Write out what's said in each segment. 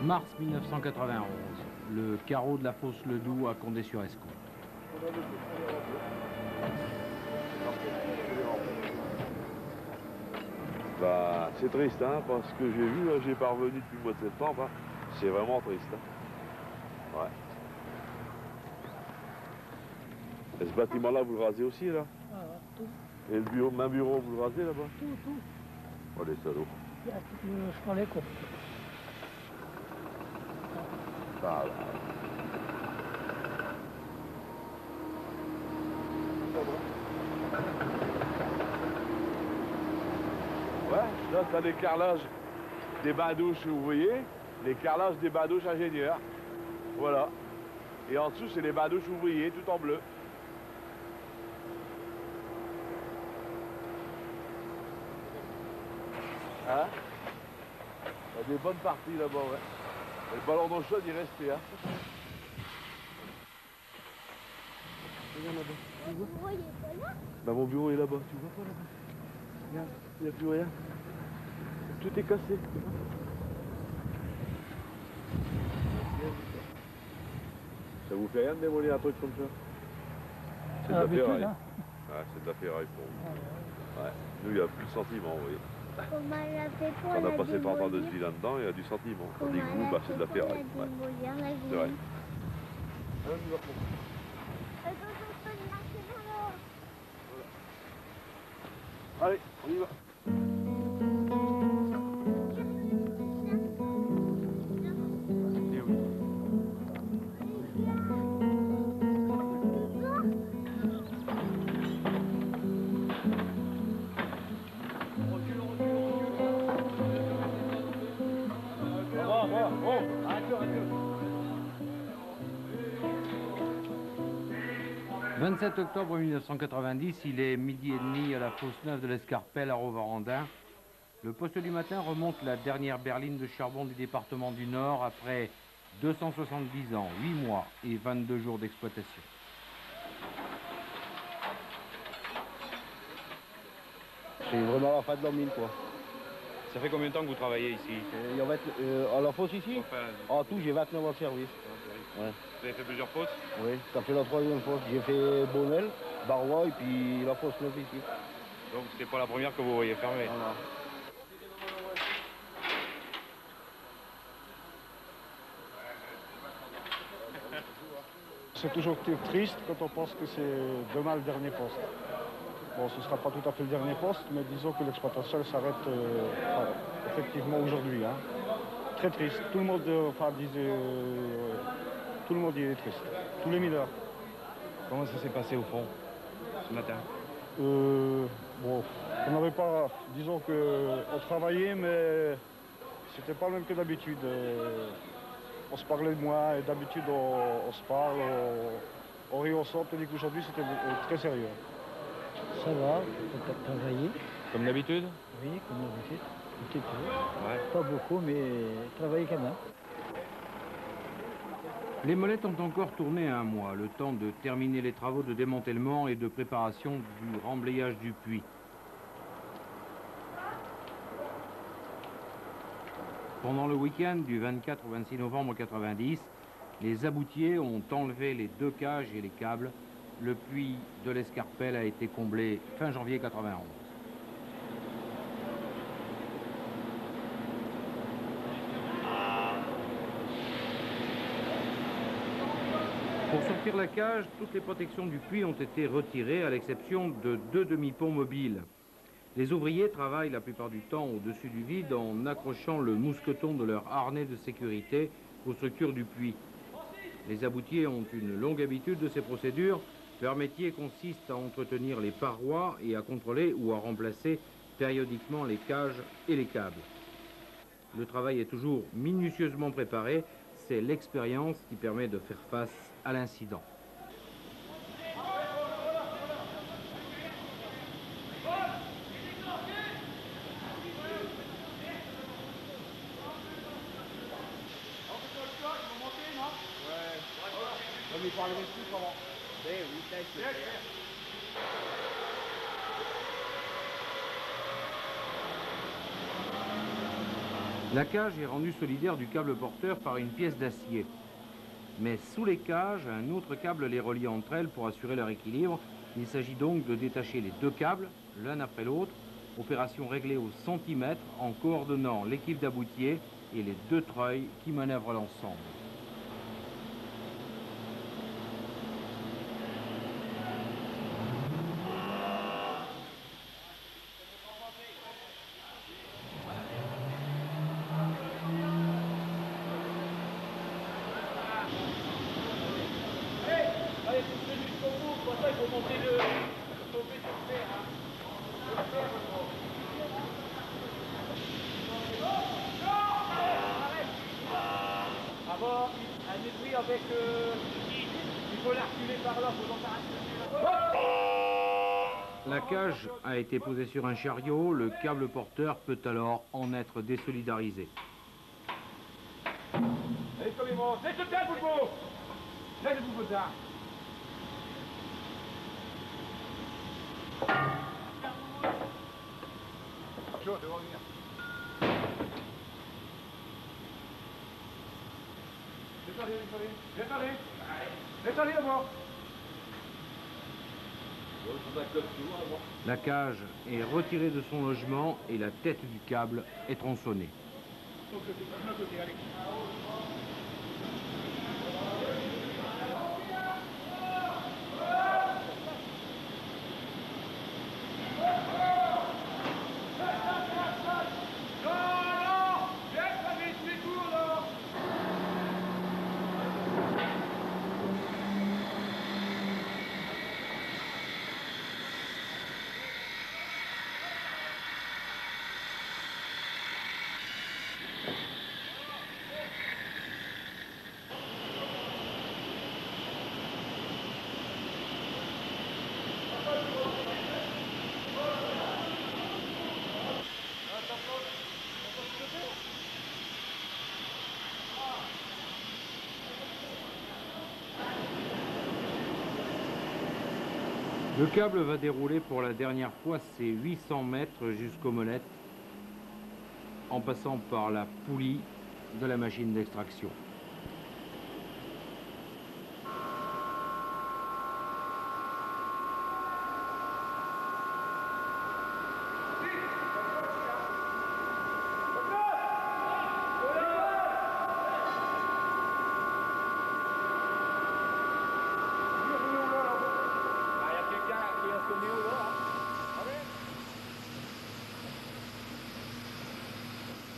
Mars 1991, le carreau de la fosse Ledoux à Condé-sur-Escaut. Bah, c'est triste, hein, parce que j'ai vu, j'ai pas revenu depuis le mois de septembre, hein. C'est vraiment triste. Hein. Ouais. Et ce bâtiment-là, vous le rasez aussi, là? Ah, tout. Et le bureau, même bureau, vous le rasez là-bas? Tout. Oh, les salauds. Je prends les coups. Ah, là. Ouais, là, t'as les carrelages des bains-douches ouvriers, les carrelages des bains-douches ingénieurs. Voilà. Et en dessous, c'est les bains-douches ouvriers, tout en bleu. Hein? Il y a des bonnes parties là-bas, ouais. Et le ballon d'eau chaude, il est resté, hein. Regarde là-bas. Vous voyez pas là? Bah, mon bureau est là-bas, tu vois pas là-bas? Regarde, il n'y a plus rien. Tout est cassé. Ça vous fait rien de démolir un truc comme ça? C'est de la ferraille. Hein. Ouais, c'est de la ferraille pour vous. Ouais. Nous, il n'y a plus de sentiment, vous voyez. Comment elle a fait pour On a la passé par temps de démolir? vie là-dedans, il y a du sentiment. Comment Tandis que elle vous, a bah, fait c'est de la pour la ferraille. Ouais. démolir, la C'est vrai. grille? Allez, on y va. Allez, on y va. Eh oui. Le 27 octobre 1990, il est midi et demi à la fosse neuve de l'Escarpelle à Rovarandin. Le poste du matin remonte la dernière berline de charbon du département du Nord après 270 ans, 8 mois et 22 jours d'exploitation. C'est vraiment la fin de la mine, quoi. Ça fait combien de temps que vous travaillez ici? Il y a à la fosse ici, en tout, j'ai 29 ans de service. Ouais. Vous avez fait plusieurs fosses? Oui, ça fait la troisième fosse. J'ai fait Bonnel, Barrois et puis la fosse neuve ici. Donc c'est pas la première que vous voyez fermer? Voilà. C'est toujours triste quand on pense que c'est demain le dernier poste. Bon, ce ne sera pas tout à fait le dernier poste, mais disons que l'exploitation elle s'arrête effectivement aujourd'hui. Hein. Très triste. Tout le monde, tout le monde y est triste. Tous les mineurs. Comment ça s'est passé au fond, ce matin? Bon, on n'avait pas, disons qu'on travaillait, mais c'était pas le même que d'habitude. On se parlait de moins, et d'habitude on se parle, on rit ensemble, tandis qu'aujourd'hui c'était très sérieux. Ça va, on peut travailler. Comme d'habitude? Oui, comme d'habitude. Un petit peu. Ouais. Pas beaucoup, mais travailler quand même. Les molettes ont encore tourné un mois, le temps de terminer les travaux de démantèlement et de préparation du remblayage du puits. Pendant le week-end du 24 au 26 novembre 90, les aboutiers ont enlevé les 2 cages et les câbles. Le puits de l'Escarpelle a été comblé fin janvier 91. Pour sortir la cage, toutes les protections du puits ont été retirées, à l'exception de 2 demi-ponts mobiles. Les ouvriers travaillent la plupart du temps au-dessus du vide en accrochant le mousqueton de leur harnais de sécurité aux structures du puits. Les aboutiers ont une longue habitude de ces procédures. Leur métier consiste à entretenir les parois et à contrôler ou à remplacer périodiquement les cages et les câbles. Le travail est toujours minutieusement préparé. C'est l'expérience qui permet de faire face à l'incident. La cage est rendue solidaire du câble porteur par une pièce d'acier. Mais sous les cages, un autre câble les relie entre elles pour assurer leur équilibre. Il s'agit donc de détacher les deux câbles, l'un après l'autre, opération réglée au centimètre en coordonnant l'équipe d'aboutier et les deux treuils qui manœuvrent l'ensemble. La cage a été posée sur un chariot, le câble porteur peut alors en être désolidarisé. Allez, comme il monte. Laisse le bien, Boubou. Laisse le Boubou là. Chaud, devant venir. Laisse-le d'abord. La cage est retirée de son logement et la tête du câble est tronçonnée. Le câble va dérouler pour la dernière fois ses 800 mètres jusqu'aux molettes en passant par la poulie de la machine d'extraction.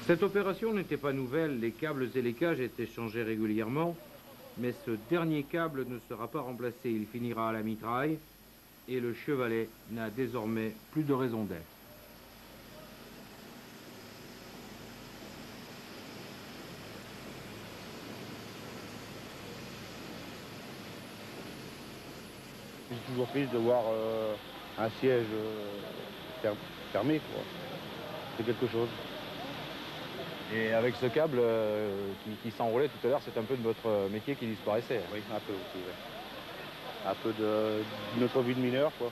Cette opération n'était pas nouvelle, les câbles et les cages étaient changés régulièrement, mais ce dernier câble ne sera pas remplacé, il finira à la mitraille et le Chevalet n'a désormais plus de raison d'être. C'est toujours triste de voir un siège fermé, quoi. C'est quelque chose. Et avec ce câble qui s'enroulait tout à l'heure, c'est un peu de votre métier qui disparaissait. Oui, un peu aussi, ouais. Un peu de notre vie de mineur, quoi.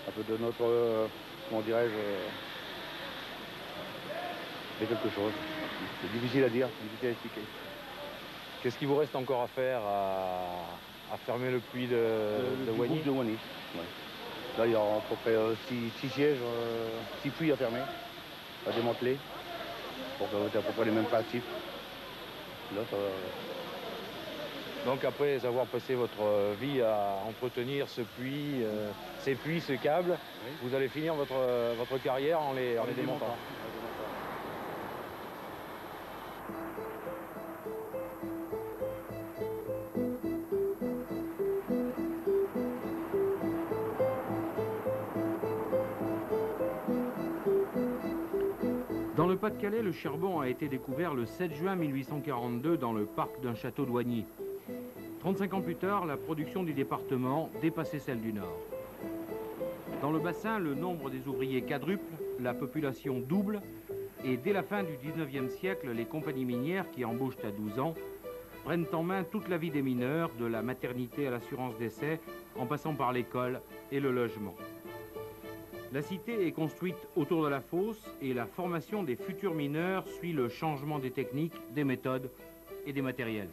Un peu de notre, comment dirais-je, c'est quelque chose. C'est difficile à dire, difficile à expliquer. Qu'est-ce qu'il vous reste encore à faire à fermer le puits de Wagny? De Wagny, ouais. Là, il y a à peu près 6 sièges, 6 puits à fermer, à démanteler. Pour à peu près les mêmes principes. Là, ça va. Donc après avoir passé votre vie à entretenir ce puits, ces puits, ce câble, oui, vous allez finir votre carrière en les démontant. Dans le Pas-de-Calais, le charbon a été découvert le 7 juin 1842 dans le parc d'un château de Wagny. 35 ans plus tard, la production du département dépassait celle du Nord. Dans le bassin, le nombre des ouvriers quadruple, la population double, et dès la fin du 19e siècle, les compagnies minières qui embauchent à 12 ans prennent en main toute la vie des mineurs, de la maternité à l'assurance décès, en passant par l'école et le logement. La cité est construite autour de la fosse et la formation des futurs mineurs suit le changement des techniques, des méthodes et des matériels.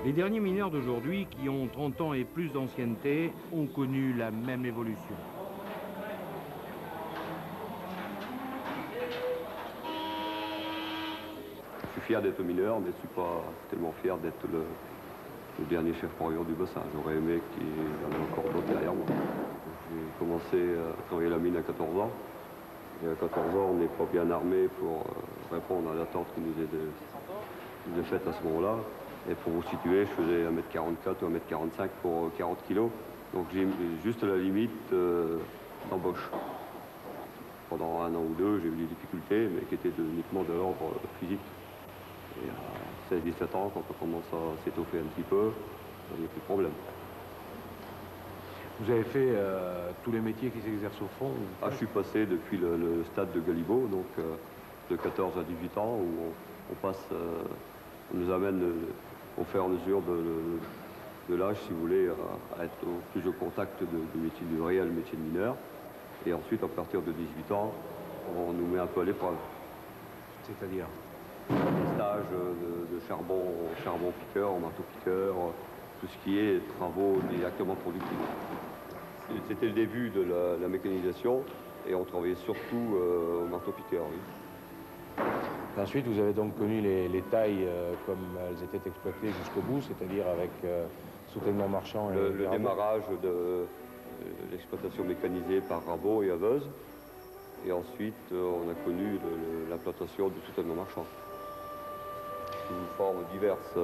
Les derniers mineurs d'aujourd'hui, qui ont 30 ans et plus d'ancienneté, ont connu la même évolution. Je suis fier d'être mineur, mais je ne suis pas tellement fier d'être le dernier chef porion du bassin. J'aurais aimé qu'il y en ait encore d'autres derrière moi. J'ai commencé à travailler la mine à 14 ans. Et à 14 ans, on n'est pas bien armé pour répondre à l'attente qui nous est faite à ce moment-là. Et pour vous situer, je faisais 1m44 ou 1m45 pour 40 kg. Donc j'ai juste la limite d'embauche. Pendant un an ou deux, j'ai eu des difficultés, mais qui étaient uniquement de l'ordre physique. Et à 16-17 ans, quand on commence à s'étoffer un petit peu, il n'y a plus de problème. Vous avez fait tous les métiers qui s'exercent au fond? Je suis passé depuis le stade de Galibot, donc de 14 à 18 ans, où on passe, on nous amène au fur et à mesure de l'âge, si vous voulez, à être plus au contact du métier du réel métier de mineur. Et ensuite, à partir de 18 ans, on nous met un peu à l'épreuve. C'est-à-dire? Des stages de charbon piqueur, marteau piqueur, tout ce qui est travaux directement productifs. C'était le début de la mécanisation et on travaillait surtout au marteau piqueur. Oui. Ensuite, vous avez donc connu les tailles comme elles étaient exploitées jusqu'au bout, c'est-à-dire avec soutènement marchand et le démarrage de l'exploitation mécanisée par Rabot et Aveuse. Et ensuite, on a connu l'implantation du soutènement marchand. Sous formes diverses,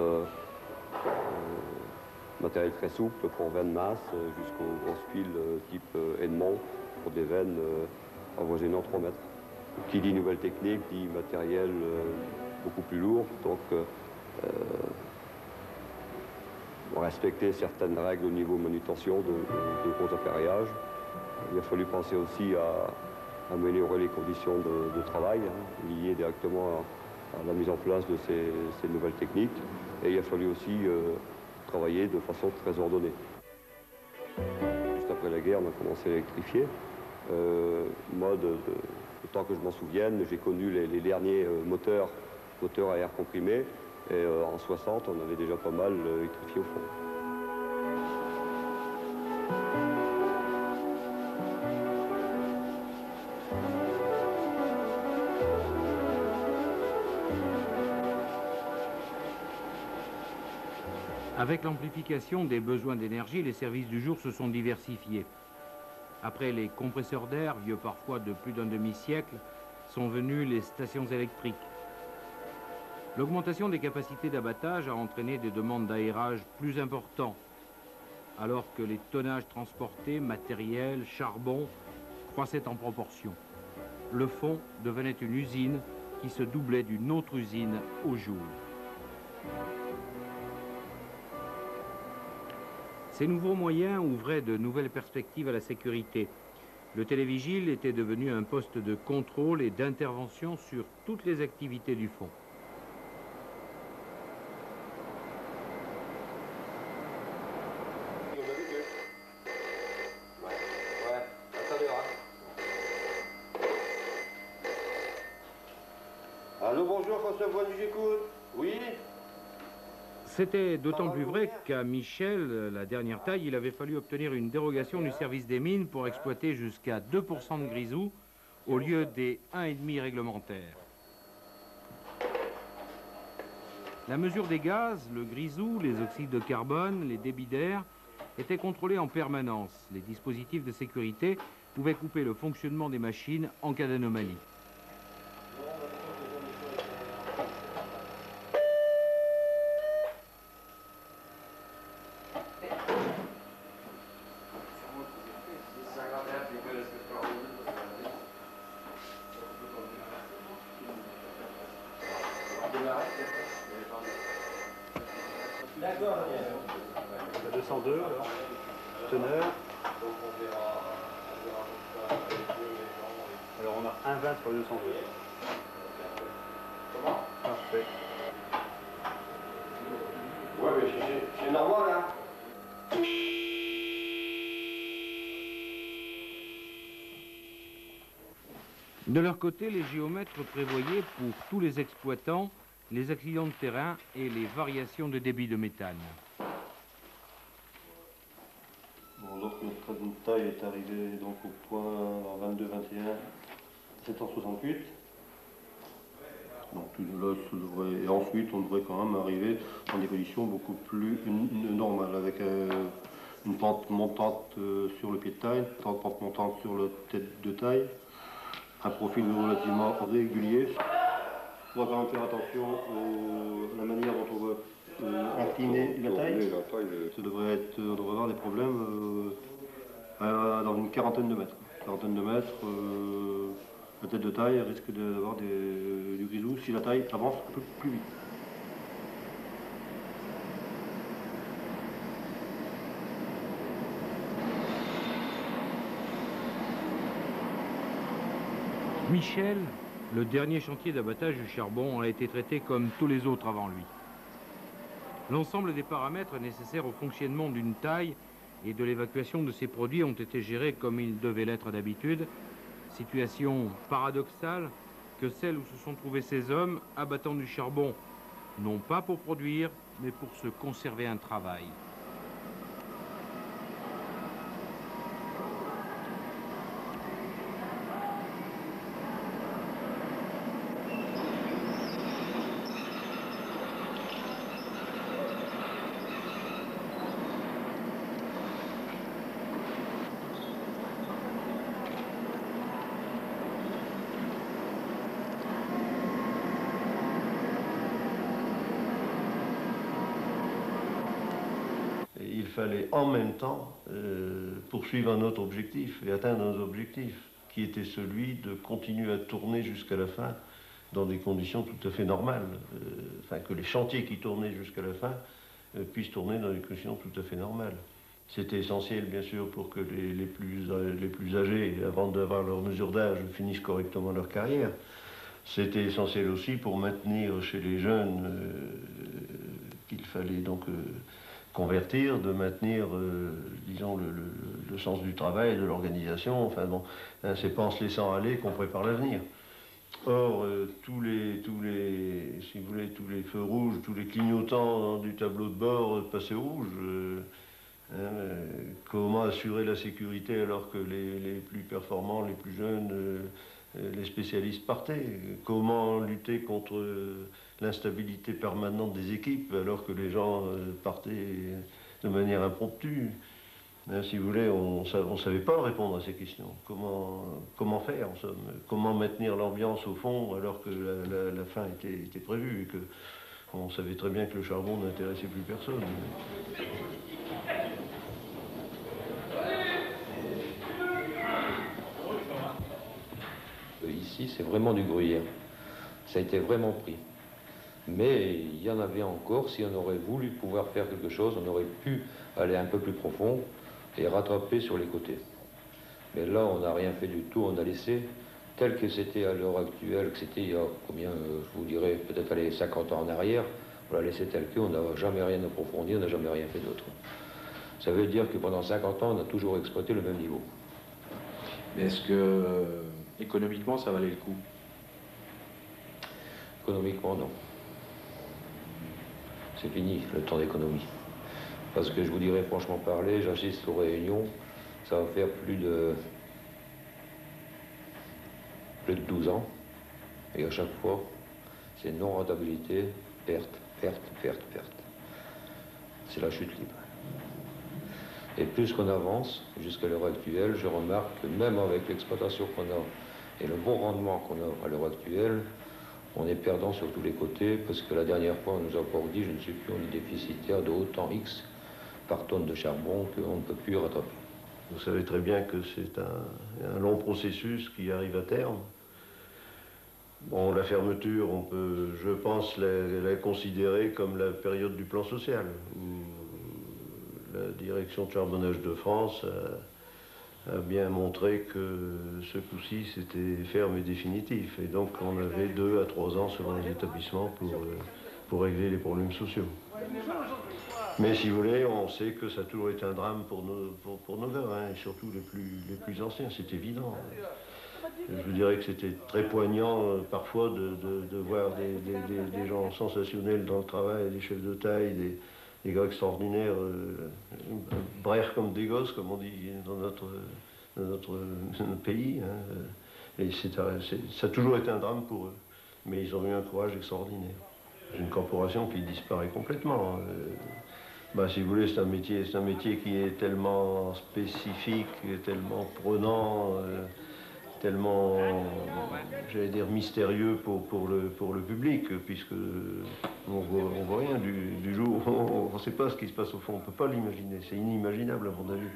matériel très souple pour veines masses, jusqu'aux grosses piles type Edmond pour des veines avoisinant 3 mètres. Qui dit nouvelle technique, dit matériel beaucoup plus lourd, donc respecter certaines règles au niveau manutention de gros appareillages. Il a fallu penser aussi à améliorer les conditions de travail, liées directement à la mise en place de ces nouvelles techniques. Et il a fallu aussi travailler de façon très ordonnée. Juste après la guerre, on a commencé à électrifier. Autant que je m'en souvienne, j'ai connu les derniers moteurs à air comprimé. Et en 60, on avait déjà pas mal électrifié au fond. Avec l'amplification des besoins d'énergie, les services du jour se sont diversifiés. Après les compresseurs d'air, vieux parfois de plus d'un demi-siècle, sont venues les stations électriques. L'augmentation des capacités d'abattage a entraîné des demandes d'aérage plus importantes, alors que les tonnages transportés, matériel, charbon, croissaient en proportion. Le fond devenait une usine qui se doublait d'une autre usine au jour. Ces nouveaux moyens ouvraient de nouvelles perspectives à la sécurité. Le télévigile était devenu un poste de contrôle et d'intervention sur toutes les activités du fond. Allô, bonjour, François Boisny, j'écoute. Oui. C'était d'autant plus vrai qu'à Michel, la dernière taille, il avait fallu obtenir une dérogation du service des mines pour exploiter jusqu'à 2% de grisou au lieu des 1,5 réglementaires. La mesure des gaz, le grisou, les oxydes de carbone, les débits d'air étaient contrôlés en permanence. Les dispositifs de sécurité pouvaient couper le fonctionnement des machines en cas d'anomalie. 202 alors. Teneur. Alors on a 1,20 sur 202. Comment? Parfait. Ouais, mais c'est normal, hein. De leur côté, les géomètres prévoyaient pour tous les exploitants les accidents de terrain et les variations de débit de méthane. Bon, donc notre taille est arrivée donc au point 22-21 768. Donc tout là, et ensuite on devrait quand même arriver dans des conditions beaucoup plus normales, avec une pente montante sur le pied de taille, une pente montante sur la tête de taille, un profil relativement régulier. On va quand même faire attention à la manière dont on va incliner la taille. Ça devrait on devrait avoir des problèmes dans une quarantaine de mètres. La tête de taille risque d'avoir du grisou si la taille avance un peu plus vite. Michel, le dernier chantier d'abattage du charbon, a été traité comme tous les autres avant lui. L'ensemble des paramètres nécessaires au fonctionnement d'une taille et de l'évacuation de ces produits ont été gérés comme ils devaient l'être d'habitude. Situation paradoxale que celle où se sont trouvés ces hommes abattant du charbon, non pas pour produire, mais pour se conserver un travail. Il fallait en même temps poursuivre un autre objectif et atteindre un objectif qui était celui de continuer à tourner jusqu'à la fin dans des conditions tout à fait normales. Enfin, que les chantiers qui tournaient jusqu'à la fin puissent tourner dans des conditions tout à fait normales. C'était essentiel, bien sûr, pour que les plus âgés, avant d'avoir leur mesure d'âge, finissent correctement leur carrière. C'était essentiel aussi pour maintenir chez les jeunes qu'il fallait donc convertir, de maintenir, disons, le sens du travail, de l'organisation. Enfin bon, hein, c'est pas en se laissant aller qu'on prépare l'avenir. Or, tous les feux rouges, tous les clignotants du tableau de bord passaient rouge. Comment assurer la sécurité alors que les plus performants, les plus jeunes, les spécialistes partaient? Comment lutter contre l'instabilité permanente des équipes alors que les gens partaient de manière impromptue? Si vous voulez, on ne savait pas répondre à ces questions. Comment faire, en somme? Comment maintenir l'ambiance au fond alors que la fin était prévue et que on savait très bien que le charbon n'intéressait plus personne. Ici, c'est vraiment du gruyère. Ça a été vraiment pris. Mais il y en avait encore, si on aurait voulu pouvoir faire quelque chose, on aurait pu aller un peu plus profond et rattraper sur les côtés. Mais là, on n'a rien fait du tout, on a laissé tel que c'était à l'heure actuelle, que c'était il y a combien, je vous dirais, peut-être aller 50 ans en arrière, on l'a laissé tel que, on n'a jamais rien approfondi, on n'a jamais rien fait d'autre. Ça veut dire que pendant 50 ans, on a toujours exploité le même niveau. Mais est-ce que, économiquement, ça valait le coup? Économiquement, non. C'est fini, le temps d'économie. Parce que je vous dirais franchement parler, j'assiste aux réunions, ça va faire plus de 12 ans. Et à chaque fois, c'est non-rentabilité, perte, perte, perte, perte. C'est la chute libre. Et plus qu'on avance, jusqu'à l'heure actuelle, je remarque que même avec l'exploitation qu'on a et le bon rendement qu'on a à l'heure actuelle, on est perdant sur tous les côtés, parce que la dernière fois, on nous a encore dit, je ne sais plus, on est déficitaire de autant X par tonne de charbon qu'on ne peut plus rattraper. Vous savez très bien que c'est un long processus qui arrive à terme. Bon, la fermeture, on peut, je pense, la considérer comme la période du plan social, où la direction de charbonnage de France a bien montré que ce coup-ci, c'était ferme et définitif. Et donc, on avait 2 à 3 ans selon les établissements pour régler les problèmes sociaux. Mais si vous voulez, on sait que ça a toujours été un drame pour nos gars, hein, et surtout les plus anciens, c'est évident. Je dirais que c'était très poignant parfois de voir des gens sensationnels dans le travail, des chefs de taille, des gars extraordinaires, brers comme des gosses, comme on dit dans notre pays. Hein. Et ça a toujours été un drame pour eux. Mais ils ont eu un courage extraordinaire. C'est une corporation qui disparaît complètement. Si vous voulez, c'est un métier qui est tellement spécifique, tellement prenant, tellement, j'allais dire, mystérieux pour le public, puisque on voit rien du jour. On ne sait pas ce qui se passe au fond, on ne peut pas l'imaginer. C'est inimaginable à mon avis.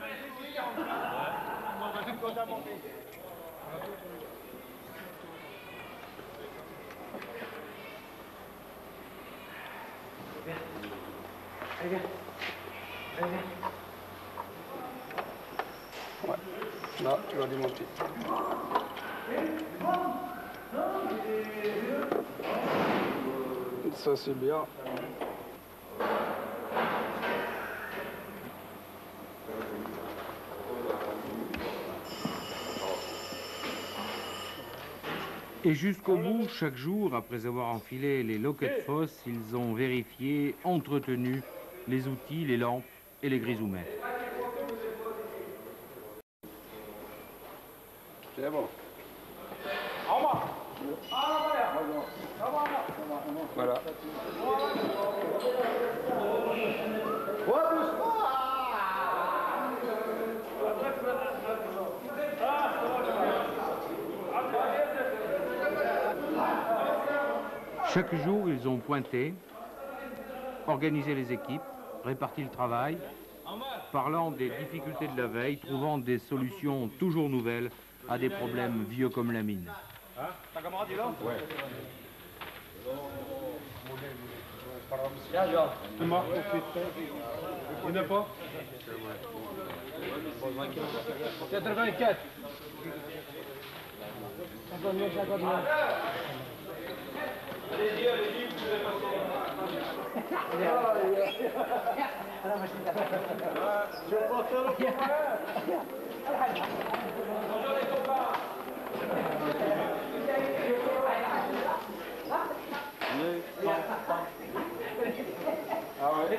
Ouais, là, tu vas démonter. Ça, c'est bien. Et jusqu'au bout, chaque jour, après avoir enfilé les loquettes fosses, ils ont vérifié, entretenu les outils, les lampes et les grisoumettes. C'est bon. Voilà. Chaque jour, ils ont pointé, organisé les équipes, réparti le travail, parlant des difficultés de la veille, trouvant des solutions toujours nouvelles à des problèmes vieux comme la mine. Hein? Ta camarade est là? Ouais. Viens, Jean. C'est mort. Il n'y en a pas? 84. 59, 59. Allez-y, allez-y, vous pouvez passer. À la machine. Je vais passer à bonjour les copains. Ah ouais.